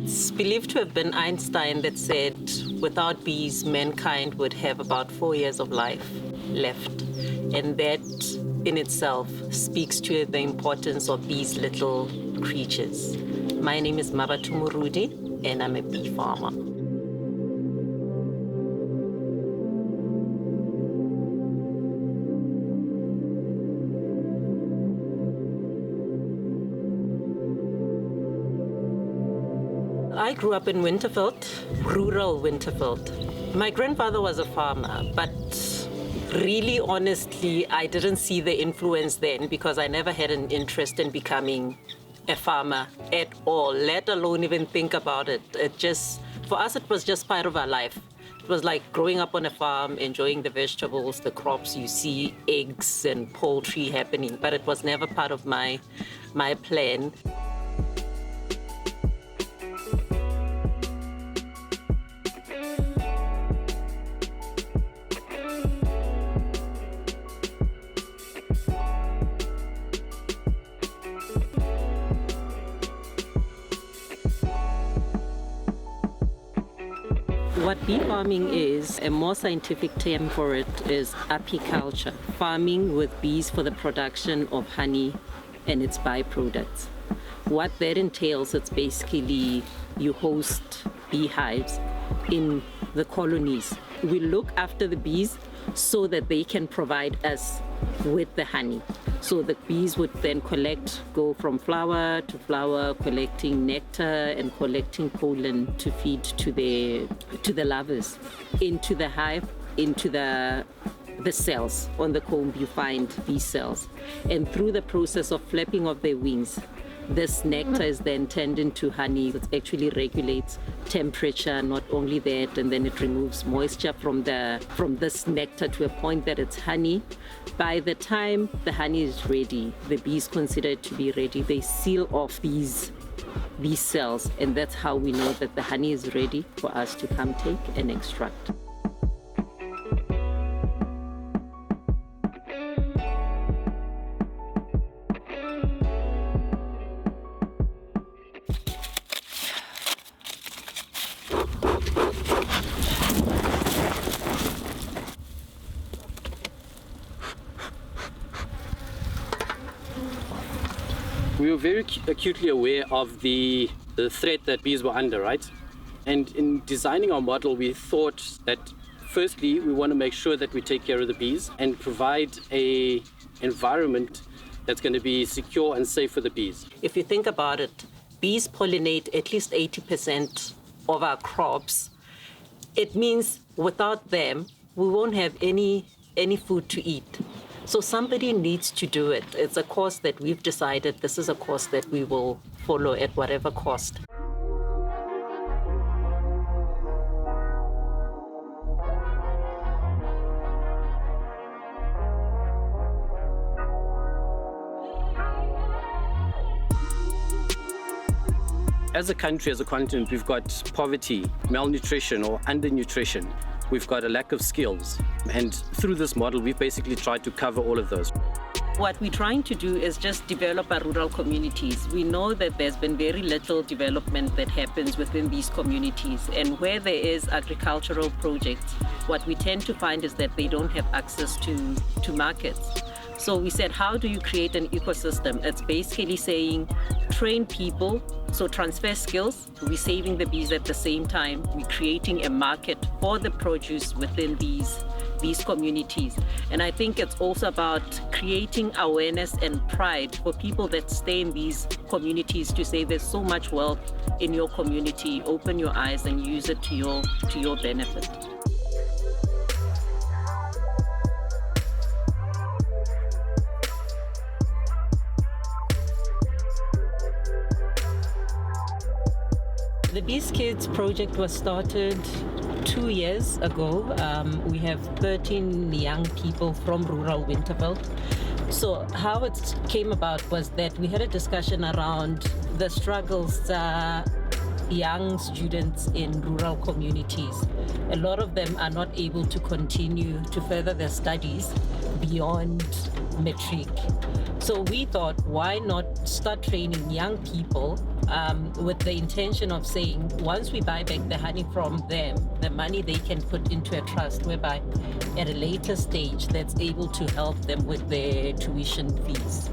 It's believed to have been Einstein that said, without bees, mankind would have about 4 years of life left. And that in itself speaks to the importance of these little creatures. My name is Mmabatho Morudi, and I'm a bee farmer. I grew up in Winterveldt, rural Winterveldt. My grandfather was a farmer, but really, honestly, I didn't see the influence then because I never had an interest in becoming a farmer at all, let alone even think about it. For us, it was just part of our life. It was like growing up on a farm, enjoying the vegetables, the crops, you see eggs and poultry happening, but it was never part of my plan. What bee farming is, a more scientific term for it is apiculture, farming with bees for the production of honey and its byproducts. What that entails, it's basically you host beehives in the colonies. We look after the bees so that they can provide us with the honey. So the bees would then go from flower to flower, collecting nectar and collecting pollen to feed to the larvae. Into the hive, into the cells. On the comb you find bee cells. And through the process of flapping of their wings, this nectar is then turned into honey. It actually regulates temperature, not only that, and then it removes moisture from this nectar to a point that it's honey. By the time the honey is ready, the bees consider it to be ready, they seal off these cells, and that's how we know that the honey is ready for us to come take and extract. We were very acutely aware of the threat that bees were under, right? And in designing our model, we thought that firstly, we want to make sure that we take care of the bees and provide an environment that's going to be secure and safe for the bees. If you think about it, bees pollinate at least 80% of our crops. It means without them, we won't have any food to eat. So somebody needs to do it. It's a course that we've decided this is a course that we will follow at whatever cost. As a country, as a continent, we've got poverty, malnutrition or undernutrition. We've got a lack of skills. And through this model, we've basically tried to cover all of those. What we're trying to do is just develop our rural communities. We know that there's been very little development that happens within these communities. And where there is agricultural projects, what we tend to find is that they don't have access to markets. So we said, how do you create an ecosystem? It's basically saying, train people, so transfer skills. We're saving the bees at the same time. We're creating a market for the produce within these communities. And I think it's also about creating awareness and pride for people that stay in these communities to say there's so much wealth in your community. Open your eyes and use it to your benefit. The Bees Kids project was started 2 years ago. We have 13 young people from rural Winterveldt. So how it came about was that we had a discussion around the struggles young students in rural communities. A lot of them are not able to continue to further their studies beyond matric. So we thought, why not start training young people with the intention of saying, once we buy back the honey from them, the money they can put into a trust whereby at a later stage that's able to help them with their tuition fees.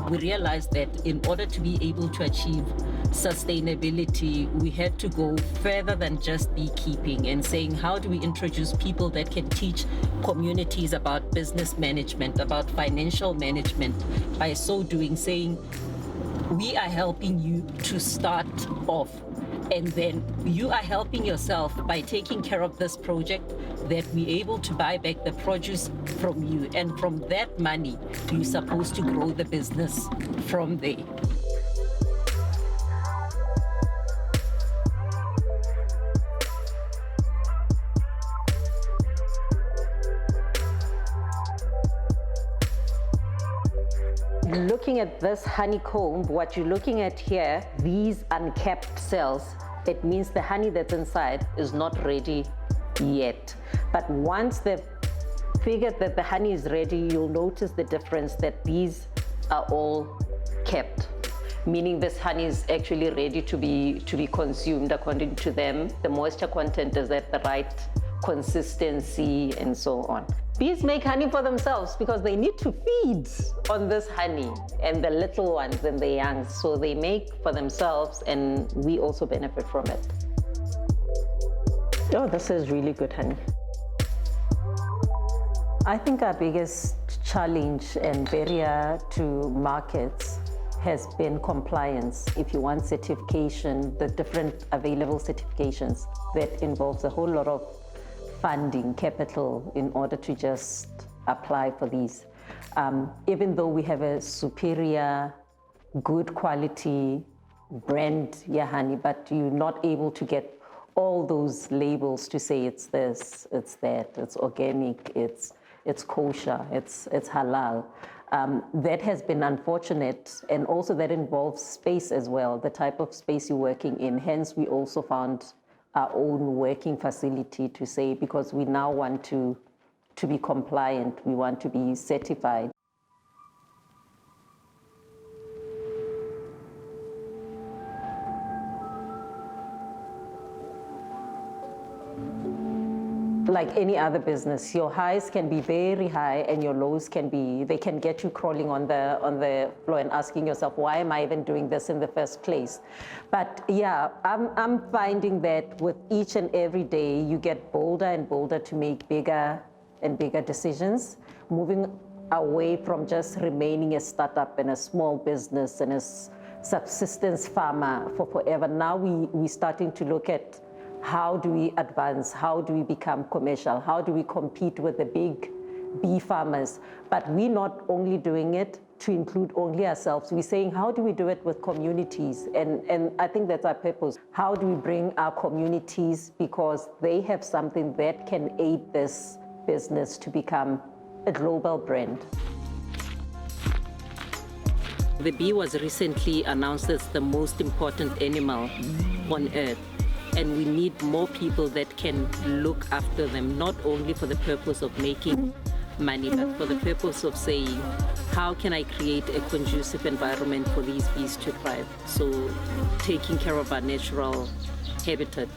We realized that in order to be able to achieve sustainability, we had to go further than just beekeeping and saying, how do we introduce people that can teach communities about business management, about financial management, by so doing saying, we are helping you to start off, and then you are helping yourself by taking care of this project, that we're able to buy back the produce from you, and from that money you're supposed to grow the business from there. Looking at this honeycomb, what you're looking at here, these uncapped cells, it means the honey that's inside is not ready yet. But once they've figured that the honey is ready, you'll notice the difference that these are all kept, meaning this honey is actually ready to be consumed according to them. The moisture content is at the right consistency and so on. Bees make honey for themselves because they need to feed on this honey, and the little ones and the young. So they make for themselves, and we also benefit from it. Oh, this is really good honey. I think our biggest challenge and barrier to markets has been compliance. If you want certification, the different available certifications, that involves a whole lot of funding, capital, in order to just apply for these. Even though we have a superior, good quality brand, honey, but you're not able to get all those labels to say it's this, it's that, it's organic, it's kosher, it's halal. That has been unfortunate, and also that involves space as well, the type of space you're working in. Hence, we also found our own working facility to say, because we now want to be compliant, we want to be certified. Like any other business, your highs can be very high and your lows they can get you crawling on the floor and asking yourself, why am I even doing this in the first place? But yeah, I'm finding that with each and every day, you get bolder and bolder to make bigger and bigger decisions, moving away from just remaining a startup and a small business and a subsistence farmer for forever. Now we're starting to look at, how do we advance? How do we become commercial? How do we compete with the big bee farmers? But we're not only doing it to include only ourselves. We're saying, how do we do it with communities? And I think that's our purpose. How do we bring our communities, because they have something that can aid this business to become a global brand. The bee was recently announced as the most important animal on earth. And we need more people that can look after them, not only for the purpose of making money, but for the purpose of saying, how can I create a conducive environment for these bees to thrive? So taking care of our natural habitat.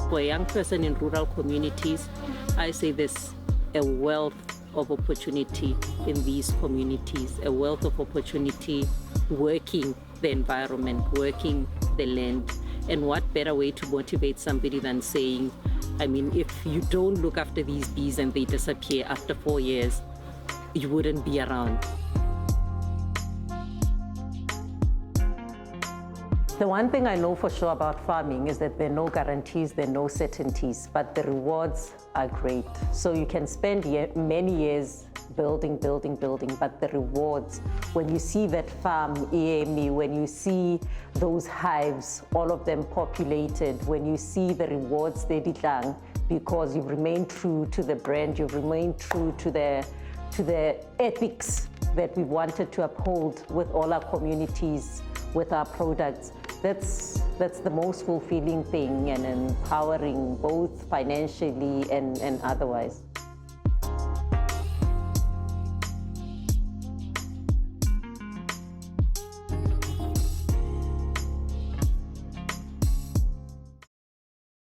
For a young person in rural communities, I say there's a wealth of opportunity in these communities, a wealth of opportunity working the environment, working the land. And what better way to motivate somebody than saying, I mean, if you don't look after these bees and they disappear after 4 years, you wouldn't be around. The one thing I know for sure about farming is that there are no guarantees, there are no certainties, but the rewards are great. So you can spend many years building, but the rewards, when you see that farm, when you see those hives, all of them populated, when you see the rewards they did, because you've remained true to the brand, you've remained true to the ethics that we wanted to uphold with all our communities, with our products. That's the most fulfilling thing and empowering, both financially and otherwise.